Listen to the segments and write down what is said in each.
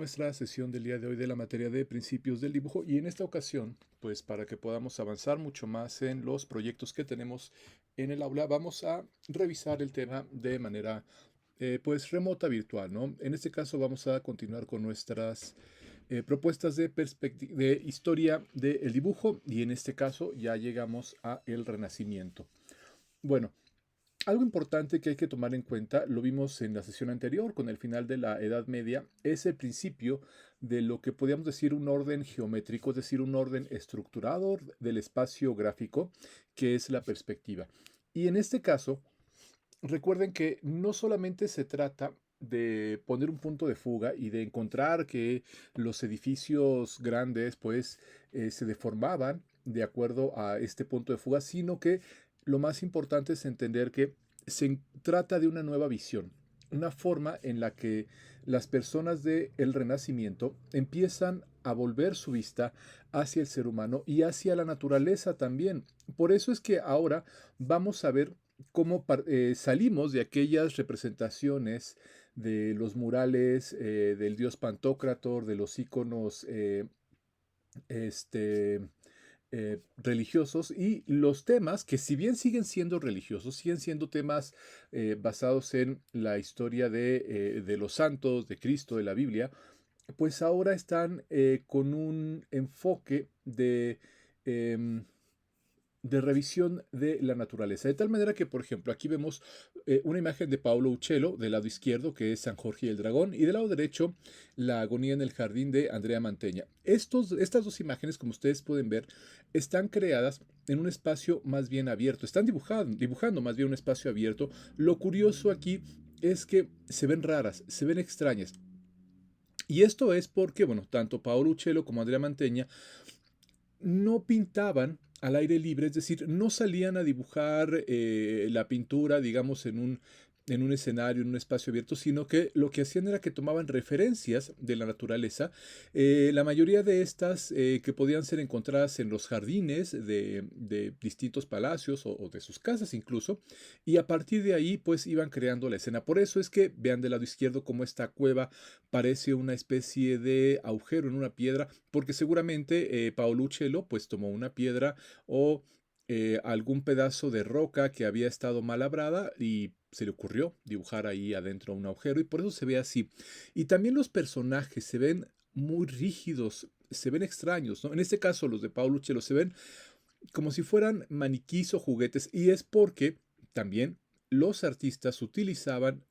Nuestra sesión del día de hoy de la materia de principios del dibujo y en esta ocasión, pues para que podamos avanzar mucho más en los proyectos que tenemos en el aula, vamos a revisar el tema de manera pues remota virtual, ¿no? En este caso vamos a continuar con nuestras propuestas de historia del dibujo y en este caso ya llegamos a el Renacimiento. Bueno, algo importante que hay que tomar en cuenta, lo vimos en la sesión anterior con el final de la Edad Media, es el principio de lo que podríamos decir un orden geométrico, es decir, un orden estructurado del espacio gráfico, que es la perspectiva. Y en este caso, recuerden que no solamente se trata de poner un punto de fuga y de encontrar que los edificios grandes pues se deformaban de acuerdo a este punto de fuga, sino que lo más importante es entender que trata de una nueva visión, una forma en la que las personas del Renacimiento empiezan a volver su vista hacia el ser humano y hacia la naturaleza también. Por eso es que ahora vamos a ver cómo salimos de aquellas representaciones de los murales del dios Pantocrator, de los íconos este, religiosos y los temas que si bien siguen siendo religiosos, siguen siendo temas basados en la historia de los santos, de Cristo, de la Biblia, pues ahora están con un enfoque em, de revisión de la naturaleza. De tal manera que, por ejemplo, aquí vemos una imagen de Paolo Uccello del lado izquierdo, que es San Jorge y el Dragón, y del lado derecho, la agonía en el jardín de Andrea Mantegna. Estas dos imágenes, como ustedes pueden ver, están creadas en un espacio más bien abierto. Están dibujando más bien un espacio abierto. Lo curioso aquí es que se ven raras, se ven extrañas. Y esto es porque, bueno, tanto Paolo Uccello como Andrea Mantegna no pintaban al aire libre, es decir, no salían a dibujar la pintura, digamos, en un escenario, en un espacio abierto, sino que lo que hacían era que tomaban referencias de la naturaleza, la mayoría de estas que podían ser encontradas en los jardines de distintos palacios o de sus casas incluso, y a partir de ahí pues iban creando la escena. Por eso es que vean del lado izquierdo cómo esta cueva parece una especie de agujero en una piedra, porque seguramente Paolo Uccello pues tomó una piedra o algún pedazo de roca que había estado mal labrada y se le ocurrió dibujar ahí adentro un agujero y por eso se ve así. Y también los personajes se ven muy rígidos, se ven extraños, ¿no? En este caso los de Paolo Uccello se ven como si fueran maniquís o juguetes, y es porque también los artistas utilizaban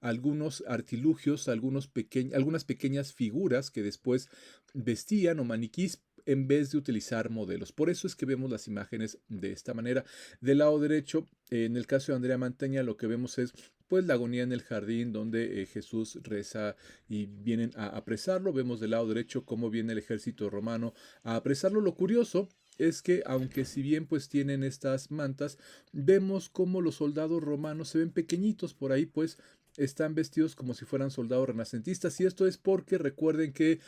algunos artilugios, algunas pequeñas figuras que después vestían o maniquís en vez de utilizar modelos. Por eso es que vemos las imágenes de esta manera. Del lado derecho, en el caso de Andrea Mantegna, lo que vemos es pues la agonía en el jardín donde Jesús reza y vienen a apresarlo. Vemos del lado derecho cómo viene el ejército romano a apresarlo. Lo curioso es que aunque si bien pues tienen estas mantas, vemos como los soldados romanos se ven pequeñitos por ahí, pues están vestidos como si fueran soldados renacentistas y esto es porque recuerden que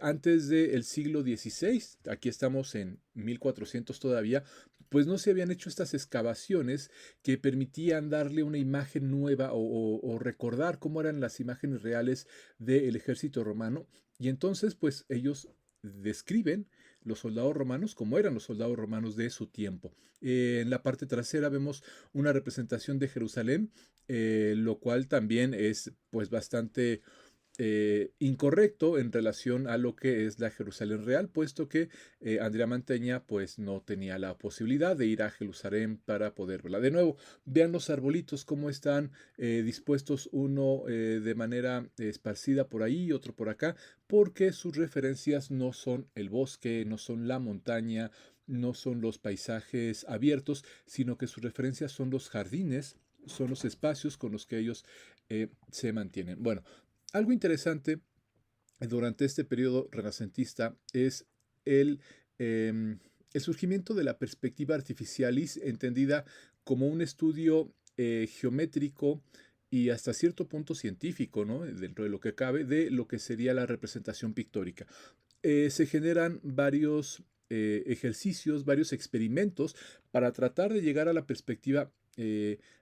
antes del siglo XVI, aquí estamos en 1400 todavía, pues no se habían hecho estas excavaciones que permitían darle una imagen nueva o recordar cómo eran las imágenes reales del ejército romano. Y entonces, pues ellos describen los soldados romanos como eran los soldados romanos de su tiempo. En la parte trasera vemos una representación de Jerusalén, lo cual también es pues bastante incorrecto en relación a lo que es la Jerusalén real, puesto que Andrea Mantegna pues no tenía la posibilidad de ir a Jerusalén para poder verla. De nuevo, vean los arbolitos cómo están dispuestos uno de manera esparcida por ahí y otro por acá, porque sus referencias no son el bosque, no son la montaña, no son los paisajes abiertos, sino que sus referencias son los jardines, son los espacios con los que ellos se mantienen. Bueno, algo interesante durante este periodo renacentista es el, em, el surgimiento de la perspectiva artificialis, entendida como un estudio geométrico y hasta cierto punto científico, ¿no? Dentro de lo que cabe, de lo que sería la representación pictórica. Se generan varios ejercicios, varios experimentos para tratar de llegar a la perspectiva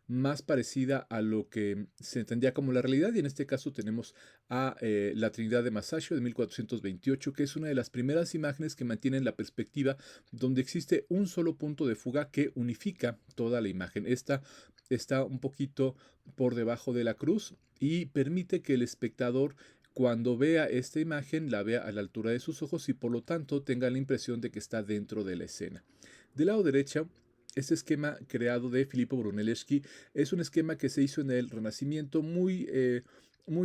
más parecida a lo que se entendía como la realidad, y en este caso tenemos a la Trinidad de Masaccio de 1428, que es una de las primeras imágenes que mantienen la perspectiva donde existe un solo punto de fuga que unifica toda la imagen. Esta está un poquito por debajo de la cruz y permite que el espectador, cuando vea esta imagen, la vea a la altura de sus ojos y por lo tanto tenga la impresión de que está dentro de la escena. Del lado derecho, este esquema creado de Filippo Brunelleschi es un esquema que se hizo en el Renacimiento, muy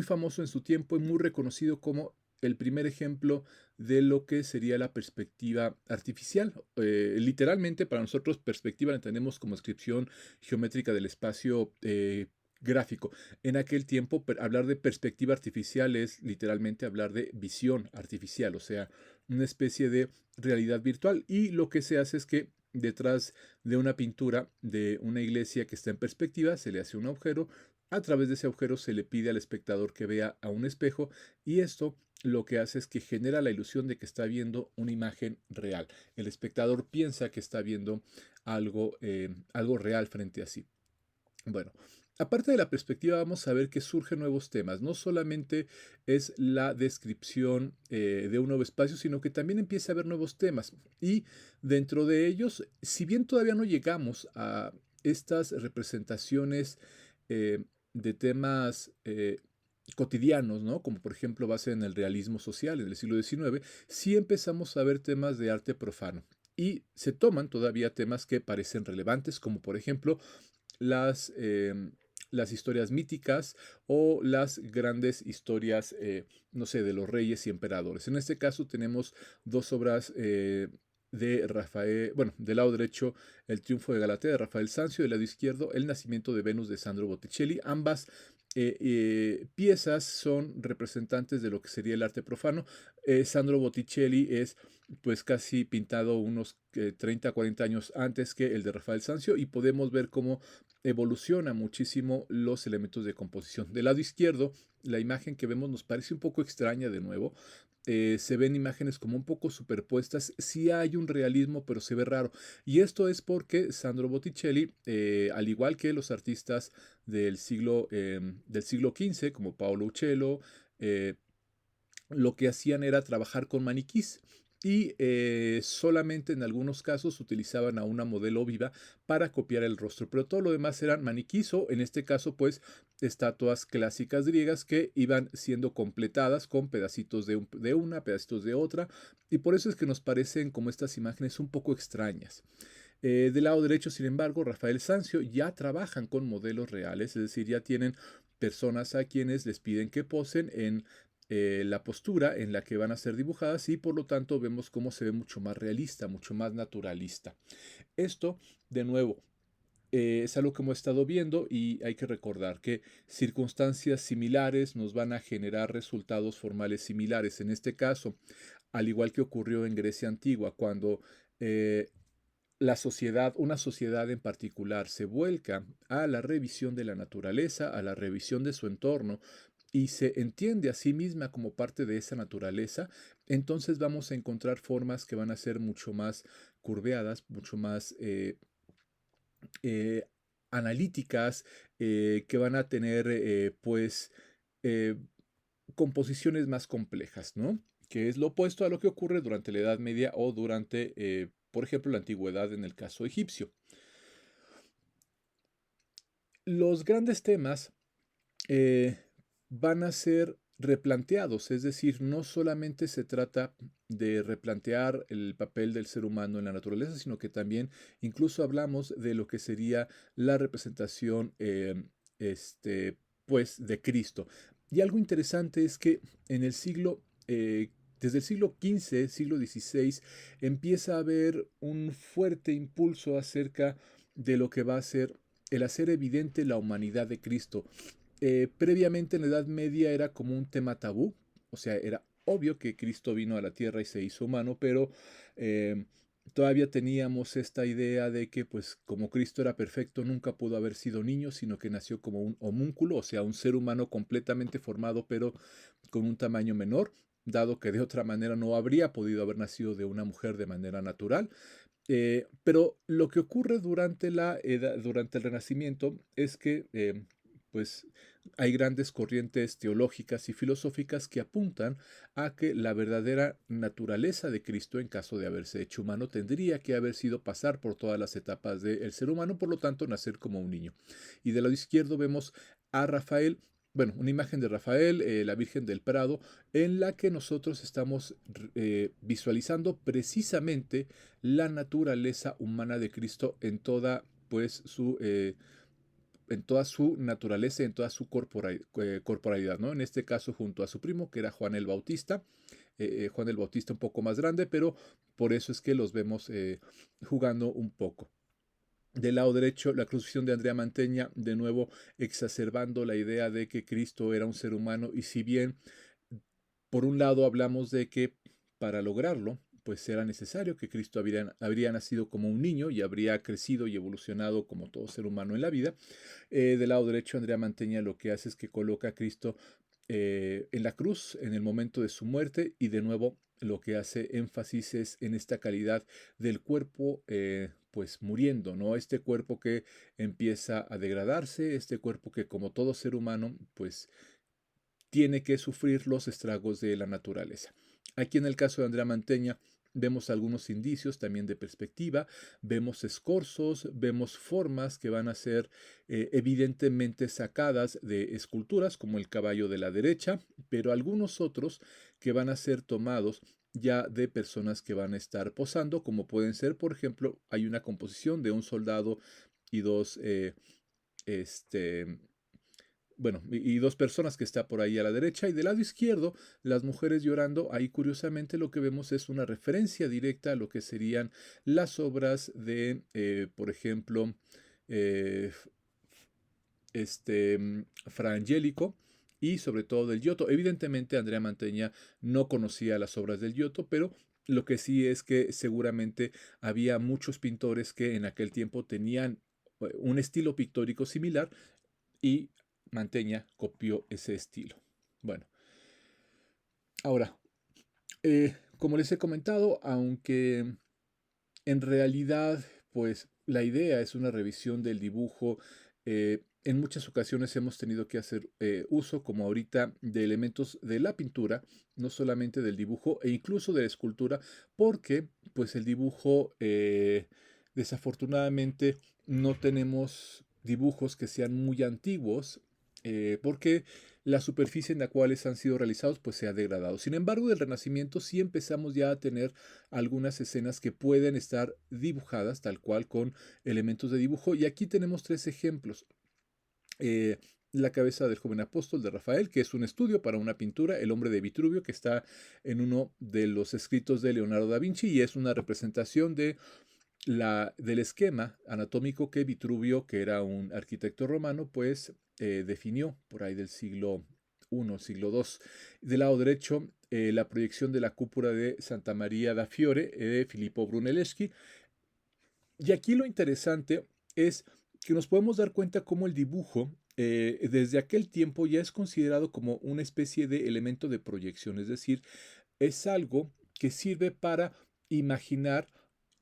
famoso en su tiempo y muy reconocido como el primer ejemplo de lo que sería la perspectiva artificial. Literalmente, para nosotros, perspectiva la entendemos como descripción geométrica del espacio gráfico. En aquel tiempo, hablar de perspectiva artificial es literalmente hablar de visión artificial, o sea, una especie de realidad virtual. Y lo que se hace es que detrás de una pintura de una iglesia que está en perspectiva se le hace un agujero. A través de ese agujero se le pide al espectador que vea a un espejo y esto lo que hace es que genera la ilusión de que está viendo una imagen real. El espectador piensa que está viendo algo real frente a sí. Bueno, aparte de la perspectiva, vamos a ver que surgen nuevos temas. No solamente es la descripción de un nuevo espacio, sino que también empieza a haber nuevos temas. Y dentro de ellos, si bien todavía no llegamos a estas representaciones de temas cotidianos, ¿no? Como por ejemplo base en el realismo social en el siglo XIX, sí empezamos a ver temas de arte profano. Y se toman todavía temas que parecen relevantes, como por ejemplo las, las historias míticas o las grandes historias, no sé, de los reyes y emperadores. En este caso tenemos dos obras de Rafael, bueno, del lado derecho, El triunfo de Galatea de Rafael Sanzio, del lado izquierdo, El nacimiento de Venus de Sandro Botticelli. Ambas piezas son representantes de lo que sería el arte profano. Sandro Botticelli es pues casi pintado unos 30, 40 años antes que el de Rafael Sanzio y podemos ver cómo evoluciona muchísimo los elementos de composición. Del lado izquierdo, la imagen que vemos nos parece un poco extraña de nuevo. Se ven imágenes como un poco superpuestas. Sí hay un realismo, pero se ve raro. Y esto es porque Sandro Botticelli, al igual que los artistas del siglo XV, como Paolo Uccello, lo que hacían era trabajar con maniquís y solamente en algunos casos utilizaban a una modelo viva para copiar el rostro, pero todo lo demás eran maniquís o en este caso pues estatuas clásicas griegas que iban siendo completadas con pedacitos de una, pedacitos de otra y por eso es que nos parecen como estas imágenes un poco extrañas. Del lado derecho, sin embargo, Rafael Sanzio ya trabajan con modelos reales, es decir, ya tienen personas a quienes les piden que posen en la postura en la que van a ser dibujadas y por lo tanto vemos cómo se ve mucho más realista, mucho más naturalista. Esto, de nuevo, es algo que hemos estado viendo y hay que recordar que circunstancias similares nos van a generar resultados formales similares. En este caso, al igual que ocurrió en Grecia antigua, cuando una sociedad en particular, se vuelca a la revisión de la naturaleza, a la revisión de su entorno y se entiende a sí misma como parte de esa naturaleza, entonces vamos a encontrar formas que van a ser mucho más curveadas, mucho más eh, analíticas, que van a tener pues eh, composiciones más complejas, ¿no? Que es lo opuesto a lo que ocurre durante la Edad Media o durante, por ejemplo, la antigüedad en el caso egipcio. Los grandes temas eh, van a ser replanteados, es decir, no solamente se trata de replantear el papel del ser humano en la naturaleza, sino que también incluso hablamos de lo que sería la representación pues, de Cristo. Y algo interesante es que en el desde el siglo XV, siglo XVI, empieza a haber un fuerte impulso acerca de lo que va a ser el hacer evidente la humanidad de Cristo. Previamente en la Edad Media era como un tema tabú, o sea, era obvio que Cristo vino a la tierra y se hizo humano, pero eh, todavía teníamos esta idea de que pues como Cristo era perfecto nunca pudo haber sido niño, sino que nació como un homúnculo, o sea, un ser humano completamente formado pero con un tamaño menor, dado que de otra manera no habría podido haber nacido de una mujer de manera natural. Pero lo que ocurre durante el Renacimiento es que pues hay grandes corrientes teológicas y filosóficas que apuntan a que la verdadera naturaleza de Cristo, en caso de haberse hecho humano, tendría que haber sido pasar por todas las etapas del ser humano, por lo tanto nacer como un niño. Y del lado izquierdo vemos a Rafael, bueno, una imagen de Rafael, la Virgen del Prado, en la que nosotros estamos visualizando precisamente la naturaleza humana de Cristo en toda pues en toda su naturaleza, en toda su corporalidad, ¿no? En este caso junto a su primo, que era Juan el Bautista, Juan el Bautista un poco más grande, pero por eso es que los vemos jugando un poco. Del lado derecho, la crucifixión de Andrea Mantegna, de nuevo exacerbando la idea de que Cristo era un ser humano, y si bien por un lado hablamos de que para lograrlo, pues era necesario que Cristo habría nacido como un niño y habría crecido y evolucionado como todo ser humano en la vida. Del lado derecho, Andrea Mantegna lo que hace es que coloca a Cristo en la cruz en el momento de su muerte, y de nuevo lo que hace énfasis es en esta calidad del cuerpo pues muriendo, ¿no? Este cuerpo que empieza a degradarse, este cuerpo que como todo ser humano pues tiene que sufrir los estragos de la naturaleza. Aquí en el caso de Andrea Mantegna vemos algunos indicios también de perspectiva, vemos escorzos, vemos formas que van a ser evidentemente sacadas de esculturas como el caballo de la derecha, pero algunos otros que van a ser tomados ya de personas que van a estar posando, como pueden ser, por ejemplo, hay una composición de un soldado y dos este, bueno, y dos personas que está por ahí a la derecha, y del lado izquierdo las mujeres llorando. Ahí curiosamente lo que vemos es una referencia directa a lo que serían las obras de, por ejemplo, eh, Fra Angelico, y sobre todo del Giotto. Evidentemente Andrea Mantegna no conocía las obras del Giotto, pero lo que sí es que seguramente había muchos pintores que en aquel tiempo tenían un estilo pictórico similar, y Mantegna copió ese estilo. Bueno, ahora, como les he comentado, aunque en realidad, pues la idea es una revisión del dibujo, en muchas ocasiones hemos tenido que hacer uso, como ahorita, de elementos de la pintura, no solamente del dibujo e incluso de la escultura, porque pues el dibujo, desafortunadamente, no tenemos dibujos que sean muy antiguos, porque la superficie en la cual han sido realizados pues se ha degradado. Sin embargo, del Renacimiento sí empezamos ya a tener algunas escenas que pueden estar dibujadas tal cual con elementos de dibujo, y aquí tenemos tres ejemplos. Eh, la cabeza del joven apóstol de Rafael, que es un estudio para una pintura, el hombre de Vitruvio, que está en uno de los escritos de Leonardo da Vinci, y es una representación del esquema anatómico que Vitruvio, que era un arquitecto romano, pues definió por ahí del siglo I, siglo II. Del lado derecho, la proyección de la cúpula de Santa María da Fiore de Filippo Brunelleschi. Y aquí lo interesante es que nos podemos dar cuenta cómo el dibujo desde aquel tiempo ya es considerado como una especie de elemento de proyección, es decir, es algo que sirve para imaginar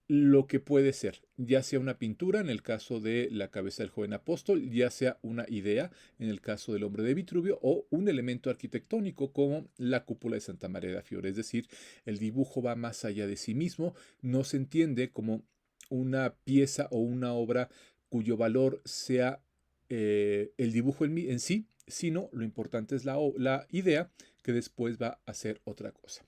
lo que puede ser, ya sea una pintura en el caso de la cabeza del joven apóstol, ya sea una idea en el caso del hombre de Vitruvio, o un elemento arquitectónico como la cúpula de Santa María da Fiore. Es decir, el dibujo va más allá de sí mismo, no se entiende como una pieza o una obra cuyo valor sea el dibujo en sí, sino lo importante es la idea, que después va a ser otra cosa.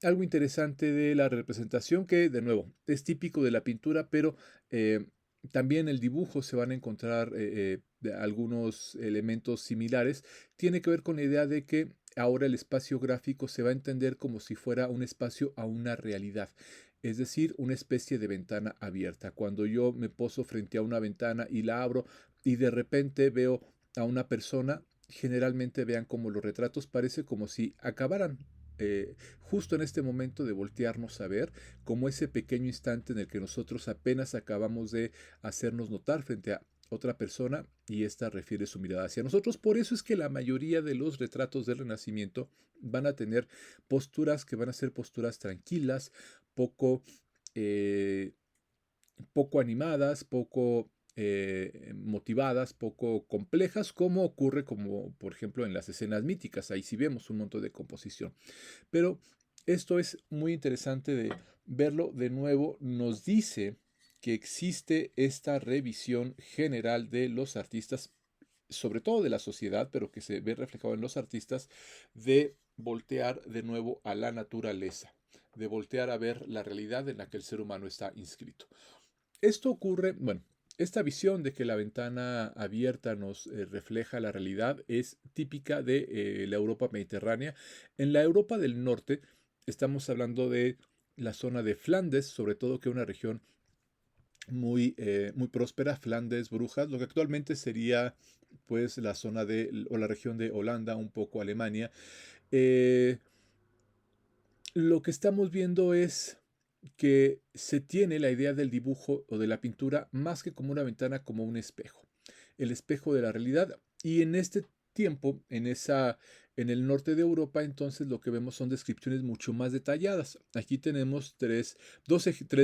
Algo interesante de la representación, que de nuevo es típico de la pintura, pero también el dibujo se van a encontrar algunos elementos similares, tiene que ver con la idea de que ahora el espacio gráfico se va a entender como si fuera un espacio a una realidad. Es decir, una especie de ventana abierta. Cuando yo me poso frente a una ventana y la abro y de repente veo a una persona, generalmente vean como los retratos parece como si acabaran justo en este momento de voltearnos a ver, como ese pequeño instante en el que nosotros apenas acabamos de hacernos notar frente a otra persona y ésta refiere su mirada hacia nosotros. Por eso es que la mayoría de los retratos del Renacimiento van a tener posturas que van a ser posturas tranquilas, poco eh, poco animadas, poco motivadas, poco complejas, como ocurre como por ejemplo en las escenas míticas. Ahí sí vemos un montón de composición. Pero esto es muy interesante de verlo de nuevo. Nos dice que existe esta revisión general de los artistas, sobre todo de la sociedad, pero que se ve reflejado en los artistas, de voltear de nuevo a la naturaleza, de voltear a ver la realidad en la que el ser humano está inscrito. Esto ocurre, bueno, esta visión de que la ventana abierta nos refleja la realidad es típica de la Europa mediterránea. En la Europa del norte estamos hablando de la zona de Flandes, sobre todo, que es una región muy próspera, Flandes, Brujas, lo que actualmente sería pues la zona de, o la región de Holanda, un poco Alemania. Eh, lo que estamos viendo es que se tiene la idea del dibujo o de la pintura más que como una ventana, como un espejo, el espejo de la realidad. Y en este tiempo, en el norte de Europa, entonces lo que vemos son descripciones mucho más detalladas. Aquí tenemos tres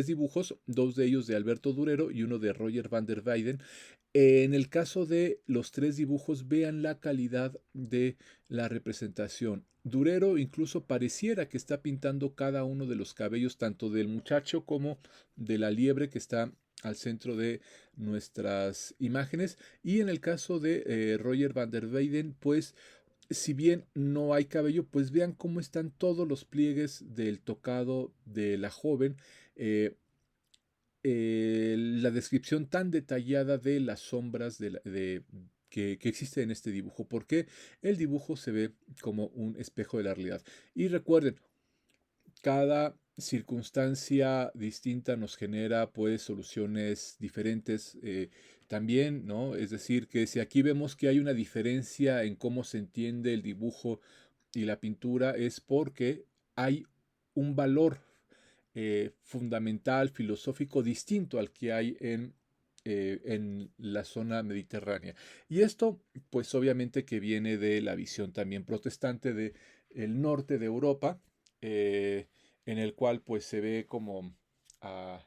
dibujos, dos de ellos de Alberto Durero y uno de Roger van der Weyden. En el caso de los tres dibujos, vean la calidad de la representación. Durero incluso pareciera que está pintando cada uno de los cabellos, tanto del muchacho como de la liebre que está al centro de nuestras imágenes. Y en el caso de Roger van der Weyden, pues si bien no hay cabello, pues vean cómo están todos los pliegues del tocado de la joven. La descripción tan detallada de las sombras que existe en este dibujo, porque el dibujo se ve como un espejo de la realidad. Y recuerden, cada circunstancia distinta nos genera pues soluciones diferentes también, ¿no? Es decir, que si aquí vemos que hay una diferencia en cómo se entiende el dibujo y la pintura, es porque hay un valor fundamental, filosófico, distinto al que hay en la zona mediterránea. Y esto, pues obviamente que viene de la visión también protestante de el norte de Europa, en el cual pues se ve como a,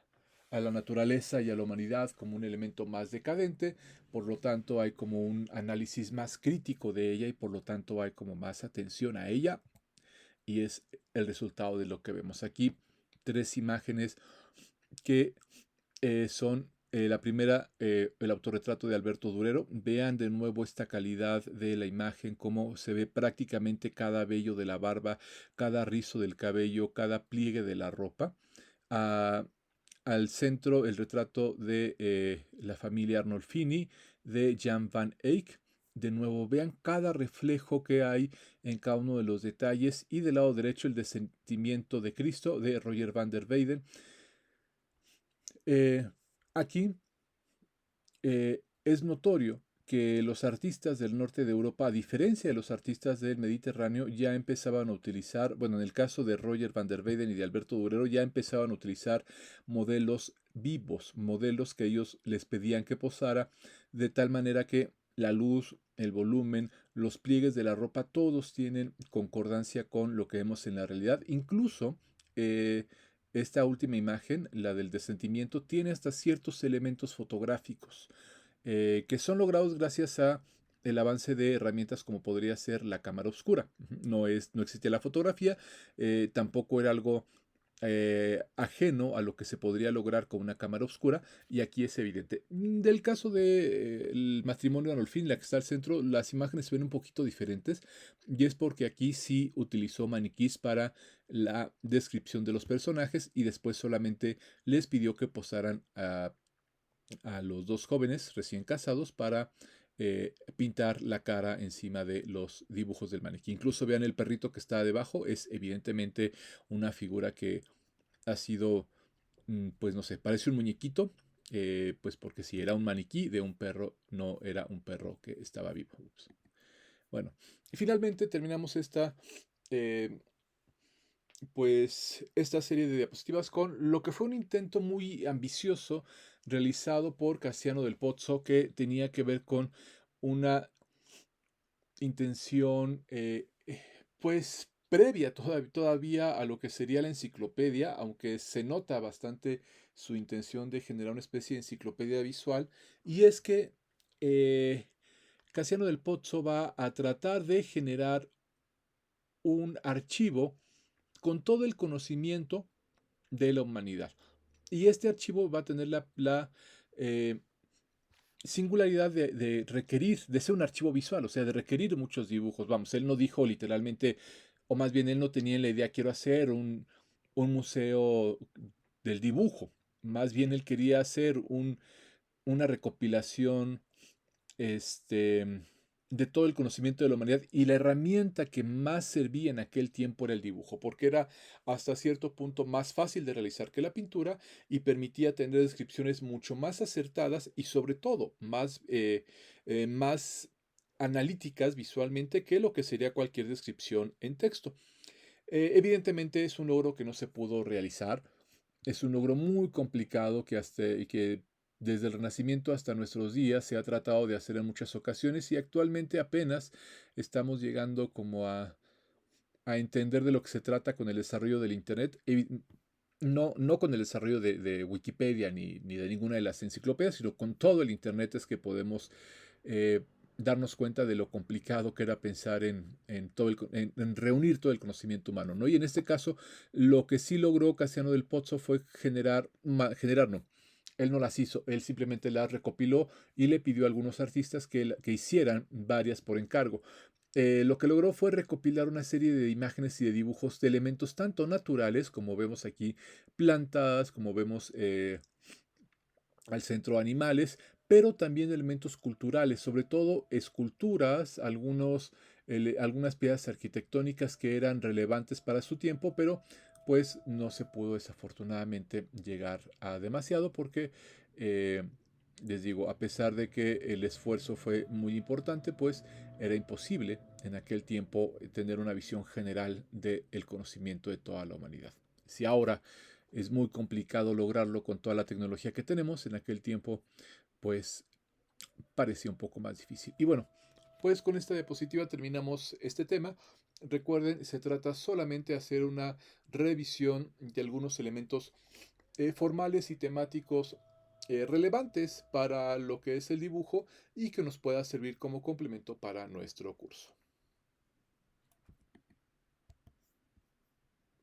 a la naturaleza y a la humanidad como un elemento más decadente, por lo tanto hay como un análisis más crítico de ella y por lo tanto hay como más atención a ella y es el resultado de lo que vemos aquí. Tres imágenes que son la primera, el autorretrato de Alberto Durero. Vean de nuevo esta calidad de la imagen, cómo se ve prácticamente cada vello de la barba, cada rizo del cabello, cada pliegue de la ropa. Ah, al centro, el retrato de la familia Arnolfini de Jan van Eyck. De nuevo, vean cada reflejo que hay en cada uno de los detalles. Y del lado derecho, el descendimiento de Cristo de Roger van der Weyden. Eh, aquí es notorio que los artistas del norte de Europa, a diferencia de los artistas del Mediterráneo, ya empezaban a utilizar, bueno, en el caso de Roger van der Weyden y de Alberto Durero, ya empezaban a utilizar modelos vivos, modelos que ellos les pedían que posara, de tal manera que la luz, el volumen, los pliegues de la ropa, todos tienen concordancia con lo que vemos en la realidad. Incluso esta última imagen, la del descendimiento, tiene hasta ciertos elementos fotográficos que son logrados gracias a el avance de herramientas como podría ser la cámara oscura. No existía la fotografía, tampoco era algo ajeno a lo que se podría lograr con una cámara oscura, y aquí es evidente. Del caso del matrimonio de Arnolfín, la que está al centro, las imágenes se ven un poquito diferentes, y es porque aquí sí utilizó maniquís para la descripción de los personajes y después solamente les pidió que posaran a los dos jóvenes recién casados para pintar la cara encima de los dibujos del maniquí. Incluso vean el perrito que está debajo, es evidentemente una figura que ha sido, pues no sé, parece un muñequito, pues porque si era un maniquí de un perro, no era un perro que estaba vivo. Ups. Bueno, y finalmente terminamos eh, esta serie de diapositivas con lo que fue un intento muy ambicioso realizado por Casiano del Pozzo, que tenía que ver con una intención pues previa todavía a lo que sería la enciclopedia, aunque se nota bastante su intención de generar una especie de enciclopedia visual, y es que eh, Casiano del Pozzo va a tratar de generar un archivo con todo el conocimiento de la humanidad. Y este archivo va a tener eh, singularidad de requerir, de ser un archivo visual, o sea, de requerir muchos dibujos. Vamos, él no dijo literalmente, o más bien él no tenía la idea, quiero hacer un museo del dibujo. Más bien él quería hacer una recopilación este, de todo el conocimiento de la humanidad y la herramienta que más servía en aquel tiempo era el dibujo, porque era hasta cierto punto más fácil de realizar que la pintura y permitía tener descripciones mucho más acertadas y sobre todo más analíticas visualmente que lo que sería cualquier descripción en texto. Evidentemente es un logro que no se pudo realizar, es un logro muy complicado y que desde el Renacimiento hasta nuestros días se ha tratado de hacer en muchas ocasiones y actualmente apenas estamos llegando como a entender de lo que se trata con el desarrollo del Internet. No con el desarrollo de Wikipedia ni de ninguna de las enciclopedias, sino con todo el Internet es que podemos eh, darnos cuenta de lo complicado que era pensar en reunir todo el conocimiento humano, ¿no? Y en este caso, lo que sí logró Casiano del Pozzo fue generar no, él no las hizo, él simplemente las recopiló y le pidió a algunos artistas que hicieran varias por encargo. Lo que logró fue recopilar una serie de imágenes y de dibujos de elementos tanto naturales, como vemos aquí, plantas, como vemos al centro animales, pero también elementos culturales, sobre todo esculturas, algunas piezas arquitectónicas que eran relevantes para su tiempo, pero pues no se pudo desafortunadamente llegar a demasiado porque, eh, les digo, a pesar de que el esfuerzo fue muy importante, pues era imposible en aquel tiempo tener una visión general del conocimiento de toda la humanidad. Si ahora es muy complicado lograrlo con toda la tecnología que tenemos. En aquel tiempo, pues parecía un poco más difícil. Y bueno, pues con esta diapositiva terminamos este tema. Recuerden, se trata solamente de hacer una revisión de algunos elementos formales y temáticos relevantes para lo que es el dibujo y que nos pueda servir como complemento para nuestro curso.